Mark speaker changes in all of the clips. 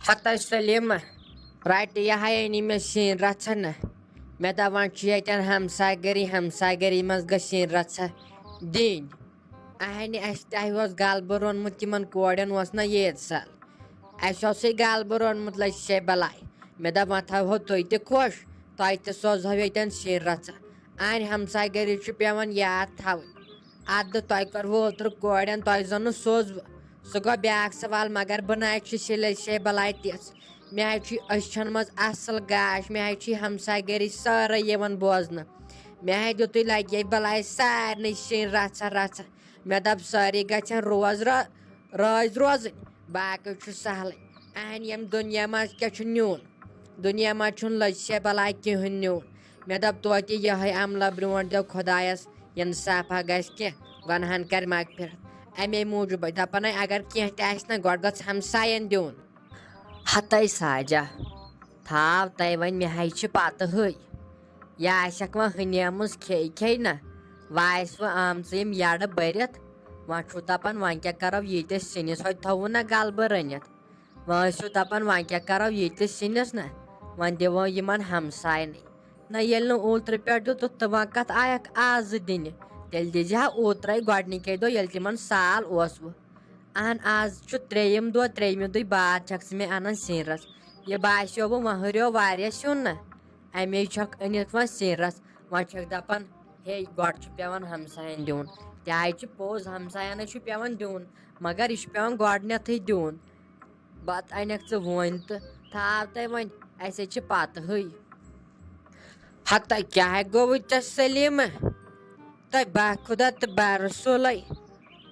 Speaker 1: ہتہ سلیم رٹ یہ مے شین رژھا نا مے دپان یتن ہمساے گری مز گژھِ شین رژھا دِنۍ اہنہِ اَسہِ تۄہہِ غلبہٕ روٚنمُت تِمن کورٮ۪ن اوس نا ییٖژ سال اَسہِ اوسُے غلبہٕ روٚنمُت لچھِ بلاے مے دپ وۄنۍ تھاوہو تُہۍ تہِ خۄش تۄہہِ تہِ سوزہو ییٚتٮ۪ن شین رژھا اہنہِ ہمساے گری چھُ پیٚوان یاد تھاوٕنۍ اَدٕ تۄہہِ کوٚروُ اوترٕ کورٮ۪ن تۄہہِ زن نہٕ سوزوُ سُہ گوٚو بیٛاکھ سوال مگر بہٕ نہ حظ چھِ لچھِ بلاے تِژھ مےٚ حظ چھُ أچھن منٛز اصل گاش مےٚ حظ چھِ ہمساے گری سٲرٕے یِوان بوزنہٕ مےٚ حظ دِتُے لگے بلاے سارنٕے شین رژھا مےٚ دپ سٲری گژھن رٲزۍ روزٕنۍ باقٕے چھُ سہلٕے اہنہِ ییٚمہِ دُنیا منٛز کیٛاہ چھُ نیُن دُنیا منٛز چھُنہٕ لچھِ بلاے کِہینۍ نیُن مےٚ دپ توتہِ یِہے عملہ برونٛٹھ دِیو خۄدایس انصافا گژھِ کینٛہہ گۄنہن کرِ مغفرت امے موٗجوٗبے دپان اگر کینٛہہ تہِ آسہِ نا گۄڈٕ گوٚژھ ہمساین دیُن ہتے ساجا تھاو تۄہہِ وۄنۍ مےٚ حظ چھِ پتہٕ ہٕے یہِ آسٮ۪کھ وۄنۍ ہنیمٕژ کھیٚیہِ نا وۄنۍ آسہِ وۄنۍ آمژٕ یِم یڈٕ بٔرِتھ وۄنۍ چھُو دپان وۄنۍ کیٛاہ کرو ییٖتِس سِنِس ہوٚتہِ تھووُ نا غلبہٕ رٔنِتھ وۄنۍ ٲسِو دپان وۄنۍ کیٛاہ کرو ییٖتِس سِنِس نا وۄنۍ دِمو یِمن ہمساینٕے نہ ییٚلہِ نہٕ اوترٕ پٮ۪ٹھ دِتُتھ تہٕ وۄنۍ کتھ آیکھ آزٕ دِنہِ تیٚلہِ دِزِ ہا اوترے گۄڈنِکے دۄہ ییٚلہِ تِمن سال اوسوٕ اہن آز چھُ ترٛیٚیِم دۄہ ترٛیٚیمہِ دۄہہِ بعد چھکھ ژٕ مےٚ انان سِنۍ رژھ یہِ باسیو وۄنۍ ہُریو واریاہ سیُن نا امے چھکھ أنِتھ وۄنۍ سِنۍ رژھ وۄنۍ چھکھ دپان ہے گۄڈٕ چھُ پیٚوان ہمساین دیُن تہِ حظ چھُ پوٚز ہمساینٕے چھُ پیٚوان دیُن مگر یہِ چھُ پیٚوان گۄڈنیتھٕے دیُن بتہٕ انکھ ژٕ وۄنۍ تہٕ تھاو تۄہہِ وۄنۍ اسے چھِ پتہٕ ہٕے ہتہ کیٛاہ گوٚوُ ژےٚ سلیٖما تۄہہِ با خۄدا تہٕ با رسوٗلے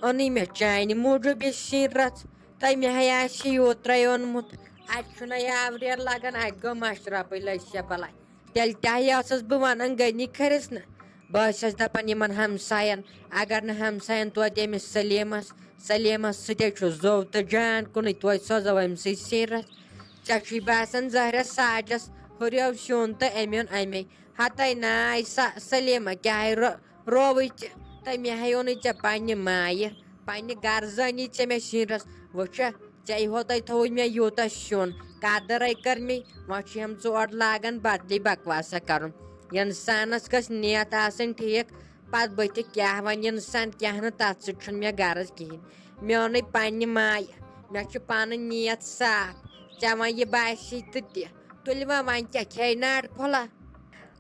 Speaker 1: اوٚنُے مےٚ چانہِ موٗجوٗب یہِ شین رژھ تۄہہِ مےٚ ہے آسہِ اوترے اوٚنمُت اتہِ چھُنہ یاوریر لگان اتہِ گوٚو مشرپٕے لچھِ بلاے تیٚلہِ تہِ ہے ٲسٕس بہٕ ونان گٔنی کھٔرِس نا بہٕ ٲسٕس دپان یِمن ہمساین اگر نہٕ ہمساین توتہِ أمِس سلیٖمس سۭتۍ چھُ زوٚو تہٕ جان کُنُے توتہِ سوزو أمسٕے شین رژھ ژےٚ چھُے باسان زہرس ساجس ہُریو سیُن تہٕ أمۍ اوٚن امے ہتے ناے سلیٖما کیٛاہ رووٕے ژےٚ تہٕ مےٚ ہے اوٚنُے ژےٚ پننہِ مایہِ پننہِ غرضٲنی ژےٚ مےٚ شین رژھ وٕچھا ژےٚ ہوتے تھوٚوُے مےٚ یوٗتاہ سیُن قدرے کٔر مے وۄنۍ چھِ یِم ژور لاگان بدلی بکواسا کرُن انسانس گژھِ نیت آسٕنۍ ٹھیٖک پتہٕ بٕتھِ کیٛاہ ونہِ انسان کیٛاہ نہٕ تتھ سۭتۍ چھُنہٕ مےٚ غرض کہیٖنۍ مےٚ اوٚنُے پننہِ مایہِ مےٚ چھُ پنٕنۍ نیت صاف ژےٚ وۄنۍ یہِ باسی تہٕ دِ تُلہِ وۄنۍ کیٛاہ کھیٚیہِ ناٹہٕ پھوٚلا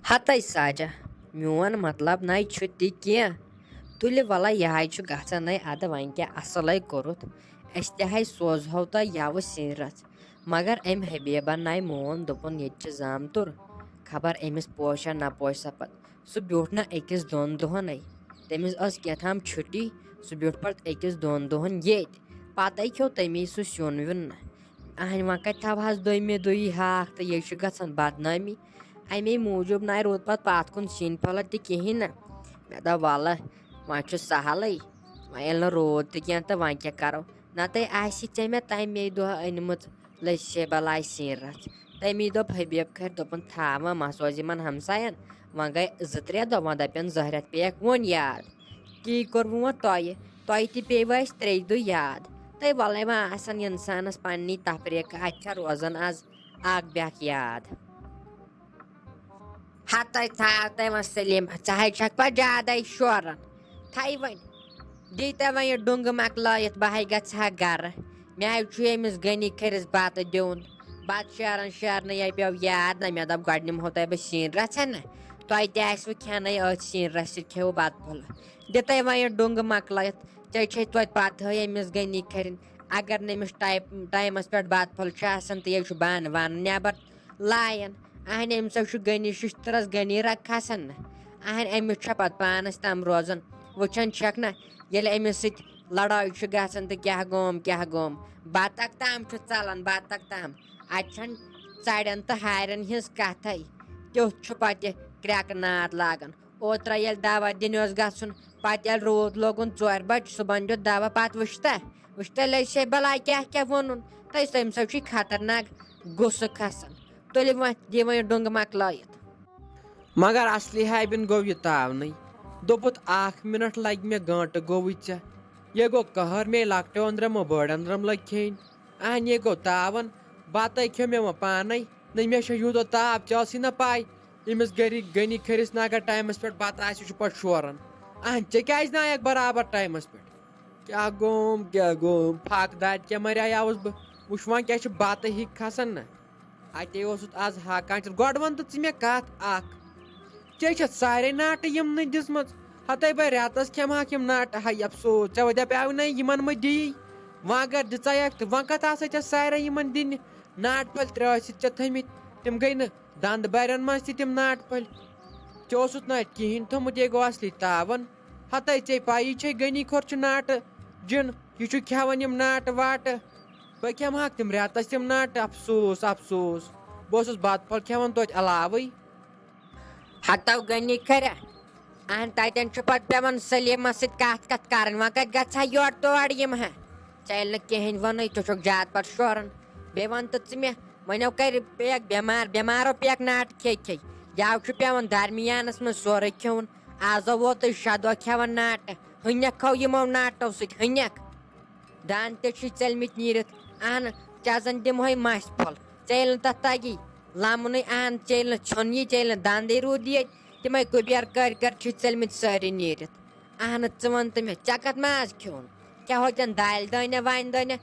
Speaker 1: ہتے ساجا میون مطلب نَے چھُ تہِ کینٛہہ تُلہِ وَلہ یہِ حظ چھُ گژھان ادٕ وۄنۍ کیٛاہ اصلے کوٚرُتھ أسۍ تہِ حظ سوزہو تۄہہِ یوٕ سِنۍ رژھ مگر أمۍ حبیبن نَے مون دوٚپُن ییٚتہِ چھِ زامتُر خبر أمِس پوشا نہ پوشا پتہٕ سُہ بیوٗٹھ نہ أکِس دۄن دۄہنٕے تٔمِس ٲس کیٛاتھام چھُٹی سُہ بیوٗٹھ پتہٕ أکِس دۄن دۄہن ییٚتہِ پتے کھیوٚو تٔمی سُہ سیُن ویُن نہ اہنہِ وۄنۍ کتہِ تھاوہس دوٚیمہِ دۄہی ہاکھ تہٕ یہِ چھُ گژھان بدنٲمی امے موٗجوٗب نَے روٗد پتہٕ پتھ کُن سِنۍ پھوٚلہ تہِ کِہینۍ نہ مےٚ دوٚپ وَلہٕ وۄنۍ چھُ سہلٕے وۄنۍ ییٚلہِ نہٕ روٗد تہِ کینٛہہ تہٕ وۄنۍ کیٛاہ کرو نتہٕ آسی ژےٚ مےٚ تمے دۄہ أنمٕژ لچھِ بلاے سِنۍ رژھ تمی دوٚپ حبیب کھرِ دوٚپُن تھاو وۄنۍ ما سوز یِمن ہمساین وۄنۍ گٔے 2-3 دۄہ وۄنۍ دپن زہرت پیٚیکھ وۄنۍ یاد تی کوٚروُ وۄنۍ تۄہہِ تہِ پیٚیوٕ اَسہِ 3 دۄہ یاد تہٕ وَلے وۄنۍ آسان انسانس پننی تفریٖقہٕ اتہِ چھا روزان آز اکھ بیٛاکھ یاد ہتے تھاو تۄہہِ وۄنۍ سلیٖما ژٕ حظ چھکھ پتہٕ زیادے شوران تھایہِ وۄنۍ دیٖتو وۄنۍ یہِ ڈوٚنگہٕ مۄکلٲیِتھ بہٕ حظ گژھٕ ہا گرٕ مےٚ حظ چھُ أمِس غنی کھٔرِس بتہٕ دیُن بتہٕ شیرنٕے پیٚو یاد نہ مےٚ دوٚپ گۄڈٕ نِمہو تۄہہِ بہٕ شین رژھا نہ تۄہہِ تہِ آسوٕ کھٮ۪نٕے أتھۍ شین رژھِ سۭتۍ کھیٚوٕ بتہٕ پھوٚلہ دِتَے وۄنۍ یہِ ڈوٚنگہٕ مۄکلٲیِتھ ژےٚ چھے توتہِ پتہٕ ہٕے أمِس غنی کھٔرِنۍ اگر نہٕ أمِس ٹایمس پٮ۪ٹھ بتہٕ پھوٚل چھُ آسان تہٕ ییٚلہِ چھُ بانہٕ وانہٕ نٮ۪بر لایان اہنہِ أمِس حظ چھُ غنی شِشتٕرس غنی رگ کھسان نہ اہنہِ أمِس چھےٚ پتہٕ پانس تام روزان وٕچھان چھکھ نہ ییٚلہِ أمِس سۭتۍ لڑٲے چھُ گژھان تہٕ کیٛاہ گوم بتک تام چھُ ژلان بتک تام اتہِ چھنہٕ ژرٮ۪ن تہٕ ہارٮ۪ن ہِنٛز کتھے تیُتھ چھُ پتہٕ کرٛٮ۪کہٕ ناد لاگان اوترے ییٚلہِ دوا دِنہِ اوس گژھُن پتہٕ ییٚلہِ روٗد لوگُن 4 بجہِ صبحن دیُت دوا پتہٕ وٕچھتا لچھے بلاے کیٛاہ ووٚنُن تہٕ تٔمِس حظ چھُے خطرناک غُصہٕ کھسان تُلِو وۄنۍ دِ وۄنۍ یہِ ڈوٚنگہٕ مۄکلٲیِتھ
Speaker 2: مگر اصلی ہابن گوٚو یہِ تاونٕے دوٚپُت 1 مِنٹ لگہِ مےٚ گٲنٛٹہٕ گوٚوُے ژےٚ یہِ گوٚو قہر مے لۄکٹیو أنٛدرم بٔڑ أنٛدرم لٔگۍ کھیٚنۍ اہن یہِ گوٚو تاوان بَتَے کھیوٚو مےٚ وۄنۍ پانَے نہ مےٚ چھےٚ یوٗتاہ تاپھ ژےٚ ٲسٕے نہ پَے ییٚمِس گَرِکۍ گٔنی کھٔرِس نہٕ اگر ٹایمَس پٮ۪ٹھ بَتہٕ آسہِ یہِ چھُ پَتہٕ شوران ژےٚ کیٛازِ نہٕ آیَکھ برابر ٹایمَس پٮ۪ٹھ کیٛاہ گوٚم پھاکہٕ دادِ کیٛاہ مَریٛاوُس بہٕ وٕچھ وۄنۍ کیٛاہ چھِ بَتہٕ ہِکۍ کھَسان نہ اَتے اوسُتھ آز ہاکان گۄڈٕ وَن تہٕ ژٕ مےٚ کَتھ اَکھ ژےٚ چھَتھ سارے ناٹہٕ یِمنٕے دِژمٕژ ہَتَے بہٕ رٮ۪تَس کھٮ۪مہٕ یِم ناٹہٕ ہَے اَفسوس ژےٚ دَپیٛاو نَے یِمَن مہٕ دِیی وۄنۍ اگر دِژایَکھ تہٕ وۄنۍ کَتھ آسَے ژےٚ سارے یِمَن دِنہِ ناٹہٕ پھٔلۍ ترٛےٚ ٲسِتھ ژےٚ تھٲمٕتۍ تِم گٔے نہٕ دَنٛد بَرٮ۪ن منٛز تہِ تِم ناٹہٕ پھٔلۍ ژےٚ اوسُتھ نہٕ اَتہِ کِہیٖنۍ تھوٚمُت یے گوٚو اَصلی تاوَن ہَتَے ژےٚ پَیی چھے غنی کھۄر چھُ ناٹہٕ جِن یہِ چھُ کھٮ۪وان یِم ناٹہٕ واٹہٕ بہٕ کھٮ۪مہٕ تِم رٮ۪تَس تِم ناٹہٕ اَفسوس اَفسوس بہٕ اوسُس بَتہٕ پھوٚل کھٮ۪وان توتہِ علاوٕے
Speaker 1: ہَتو غنی کھٔریا تَتٮ۪ن چھُ پَتہٕ پٮ۪وان سلیٖمَس سۭتۍ کَتھ کَرٕنۍ وۄنۍ کَتہِ گژھِ ہا یورٕ تورٕ یِم ہا ژےٚ ییٚلہِ نہٕ کِہیٖنۍ ووٚنُے ژٕ چھُکھ زیادٕ پَتہٕ شوران بیٚیہِ وَن تہٕ ژٕ مےٚ وۄنیو کَرِ پیٚیَکھ بٮ۪مارو پیٚیَکھ ناٹہٕ کھے یَوٕ چھُ پٮ۪وان درمیانَس منٛز سورُے کھیوٚن آزو ووتُے 6 دۄہ کھٮ۪وان ناٹہٕ ہٕنٮ۪کھ کھو یِمو ناٹو سۭتۍ ہٕنٮ۪کھ دَنٛد تہِ چھُے ژٔلمٕتۍ نیٖرِتھ ژےٚ زَن دِمہوے مَژھِ پھوٚل ژےٚ ییٚلہِ نہٕ تَتھ تَگی لَمنُے ژےٚ ییٚلہِ نہٕ ژھیوٚن یی ژےٚ ییٚلہِ نہٕ دَنٛدٕے روٗد ییٚتہِ تِمَے کُبیر کٔرۍ چھُے ژٔلمٕتۍ سٲری نیٖرِتھ ژٕ وَن تہٕ مےٚ ژےٚ کَتھ ماز کھیوٚن کیٛاہ ہوتٮ۪ن دالہِ دٲنیہ وانہِ دٲنیہ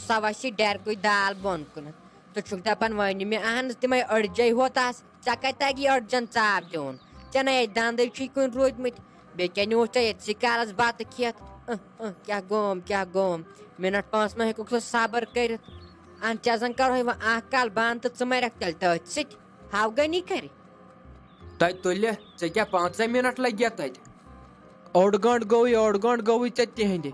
Speaker 1: سۄ وَسی ڈٮ۪رکُے دال بۄن کُنَتھ ژٕ چھُکھ دَپان وۄنۍ مےٚ تِمَے أڑجے ہوت آسہٕ ژےٚ کَتہِ تَگی أڑجَن ژاپ دِوُن ژےٚ نَے ییٚتہِ دَنٛدٕے چھُے کُنہِ روٗدۍمٕتۍ بیٚیہِ کیٛاہ نیوٗتھ ژےٚ ییٚتسٕے کالَس بَتہٕ کھٮ۪تھ کیٛاہ گوم مِنَٹ 5 مہ ہیٚکُکھ ژٕ صبر کٔرِتھ ژےٚ زَن کَرہوے وۄنۍ اَکھ کال بنٛد تہٕ ژٕ مَرٮ۪کھ تیٚلہِ تٔتھۍ سۭتۍ ہَو غنی کَرِ
Speaker 2: تَتہِ تُلہِ ژےٚ کیٛاہ 15 مِنَٹ لَگہِ تَتہِ اوٚڑ گٲنٛٹہٕ گوٚوُے ژےٚ تِہِنٛدِ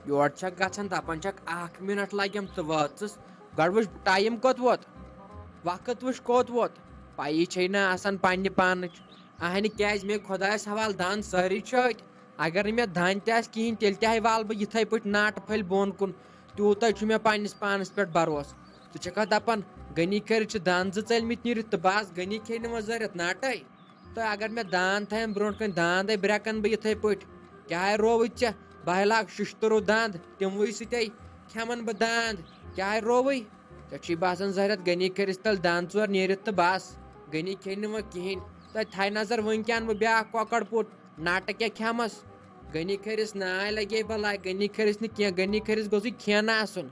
Speaker 2: یورٕ چھَکھ گژھان دَپان چھَکھ 1 مِنَٹ لَگٮ۪م ژٕ وٲژٕس گۄڈٕ وٕچھ ٹایم کوٚت ووت وقت وٕچھ کوٚت ووت پَیی چھے نہ آسان پنٛنہِ پانٕچ کیٛازِ مےٚ خۄدایَس حوالہٕ دَنٛد سٲری چھِ أتۍ اگر نہٕ مےٚ دَنٛد تہِ آسہِ کِہیٖنۍ تیٚلہِ تہِ ہَے والہٕ بہٕ یِتھَے پٲٹھۍ ناٹہٕ پھٔلۍ بۄن کُن تیوٗتاہ چھُ مےٚ پنٛنِس پانَس پٮ۪ٹھ بروسہٕ ژٕ چھَکھا دَپان غنی کھٔرِتھ چھِ دَنٛد 2 ژٔلمٕتۍ نیٖرِتھ تہٕ بَس غنی کھیٚیہِ نہٕ وۄنۍ ضوٚرَتھ ناٹَے تہٕ اگر مےٚ داند تھایَن برونٛٹھ کَنۍ داندَے برٛٮ۪کَن بہٕ یِتھَے پٲٹھۍ کیٛاہ رووُے ژےٚ بہٕ لاگہٕ شِشتٕروٗ دَنٛد تِموٕے سۭتے کھٮ۪مَن بہٕ داند کیٛاہ رووُے ژےٚ چھُے باسان ضوٚرَتھ غنی کھٔرِس تیٚلہِ دَنٛد 4 نیٖرِتھ تہٕ بَس غنی کھیٚیہِ نہٕ وۄنۍ کِہیٖنۍ تَتہِ تھاے نظر وٕنۍ اَنہٕ بہٕ بیٛاکھ کۄکَر پوٚٹ ناٹہٕ کیٛاہ کھٮ۪مَس غنی کھٔرِس ناے لَگے بَلاے غنی کھٔرِس نہٕ کینٛہہ غنی کھٔرِس گوٚژھُے کھٮ۪ن آسُن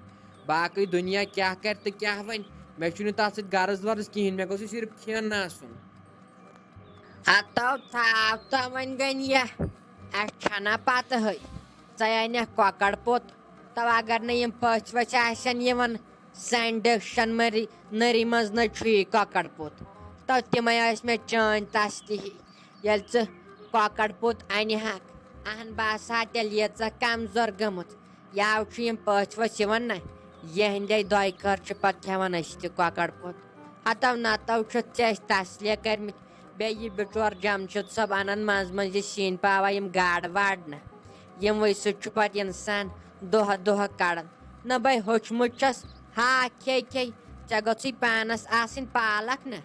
Speaker 2: باقٕے دُنیا کیٛاہ کَرِ تہٕ کیٛاہ وَنہِ مےٚ چھُنہٕ تَتھ سۭتۍ غرض ورض کِہیٖنۍ مےٚ گوٚژھُے صرف کھٮ۪ن آسُن
Speaker 1: ہَتو تھاو تہٕ وۄنۍ غنیہ اَسہِ چھَنا پَتہٕ ہٕے ژٕ اَنٮ۪کھ کۄکَر پوٚت تَو اگر نہٕ یِم پٔژھۍ ؤژھۍ آسن یِوان سانہِ ڈٮ۪کشَن نٔری منٛز نَے چھُ یی کۄکَر پوٚت تو تِمَے ٲسۍ مےٚ چٲنۍ تَستی ییٚلہِ ژٕ کۄکَر پوٚت اَنہِ ہَکھ بہٕ آسہٕ ہا تیٚلہِ ییٖژاہ کَمزور گٔمٕژ یَوٕ چھُ یِم پٔژھۍ ؤژھۍ یِوان نہ یِہِنٛدے دۄیہِ خٲر چھِ پَتہٕ کھٮ۪وان أسۍ تہِ کۄکَر پوٚت ہَتو نَتو چھُتھ ژےٚ اَسہِ تَسلیہ کٔرمٕتۍ بیٚیہِ یہِ بِچور جَمشید صٲب اَنان منٛزٕ منٛزٕ یہِ سِنۍ پاوا یِم گاڈٕ واڈٕ نہ یِموٕے سۭتۍ چھُ پَتہٕ اِنسان دۄہ کَڑان نہ بَے ہوٚچھمُت چھَس ہاکھ کھے ژےٚ گٔژھٕے پانَس آسٕنۍ پالک نہ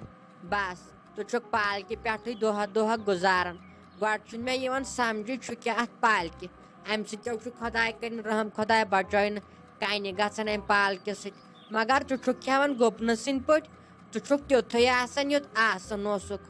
Speaker 1: بَس ژٕ چھُکھ پالکہِ پٮ۪ٹھٕے دۄہ گُزاران گۄڈٕ چھُنہٕ مےٚ یِوان سَمجھی چھُ کیٛاہ اَتھ پالکہِ اَمہِ سۭتۍ چھُ خۄداے کٔرِنۍ رحم خۄداے بَچٲیِنۍ کَنہِ گژھان اَمہِ پالکہِ سۭتۍ مگر ژٕ چھُکھ کھٮ۪وان گُپنہٕ سٕنٛدۍ پٲٹھۍ ژٕ چھُکھ تیُتھُے آسان یُتھ آسان اوسُکھ